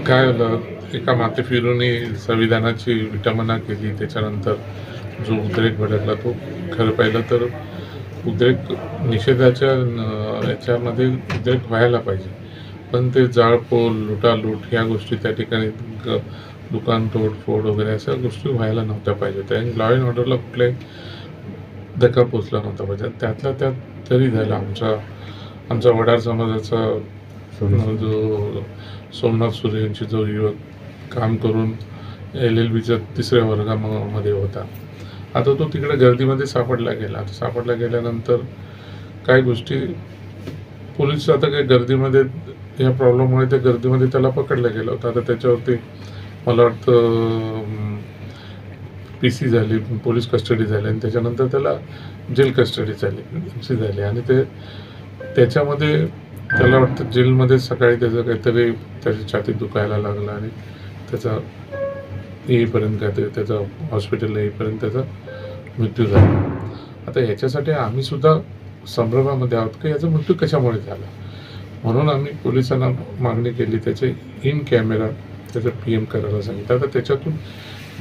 काय झालं, एका माते फिरूनही संविधानाची विटंबना केली. त्याच्यानंतर जो उद्रेक भडकला तो खरं पाहिलं तर उद्रेक निषेधाच्या याच्यामध्ये उद्रेक व्हायला पाहिजे. पण ते जाळपोळ, लुटालूट ह्या गोष्टी त्या ठिकाणी दुकान तोडफोड वगैरे अशा गोष्टी व्हायला नव्हत्या पाहिजे. त्याने लॉ अँड ऑर्डरला कुठलाही धक्का पोचला नव्हता पाहिजे. त्यातल्या त्यात तरी झाला. आमचा वडार समाजाचा जो सोमनाथ सूर्य यांची जो युवक काम करून LLBच्या 3ऱ्या वर्गामध्ये होता. आता तो तिकडे गर्दीमध्ये सापडला गेला. सापडला गेल्यानंतर काही गोष्टी पोलीस आता काही गर्दीमध्ये या प्रॉब्लेममुळे त्या गर्दीमध्ये त्याला पकडलं गेलं होतं. आता त्याच्यावरती मला वाटतं PC झाली, पोलीस कस्टडी झाली आणि त्याच्यानंतर त्याला जेल कस्टडी झाली आणि त्याच्यामध्ये त्याला वाटतं जेलमध्ये सकाळी त्याचं काहीतरी त्याच्या छातीत दुखायला लागलं आणि त्याचा येईपर्यंत काहीतरी त्याचा हॉस्पिटलला येईपर्यंत त्याचा मृत्यू झाला. आता ह्याच्यासाठी आम्ही सुद्धा संभ्रमामध्ये आहोत की याचा मृत्यू कशामुळे झाला. म्हणून आम्ही पोलिसांना मागणी केली त्याचे इन कॅमेरा त्याचं PM करायला सांगितलं. आता त्याच्यातून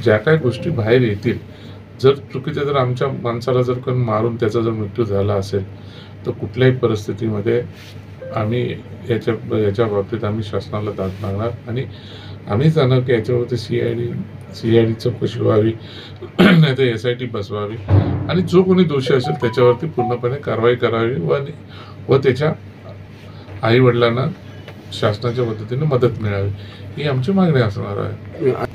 ज्या काही गोष्टी बाहेर येतील, जर चुकीचं जर आमच्या माणसाला जर कोण मारून त्याचा जर मृत्यू झाला असेल तर कुठल्याही परिस्थितीमध्ये आम्ही याच्या बाबतीत आम्ही शासनाला दाद मागणार आणि आम्ही जाणार की याच्यावरती CID चौकशी व्हावी, नाही तर SIT बसवावी आणि जो कोणी दोषी असेल त्याच्यावरती पूर्णपणे कारवाई करावी व त्याच्या आईवडिलांना शासनाच्या पद्धतीने मदत मिळावी ही आमची मागणी असणार आहे.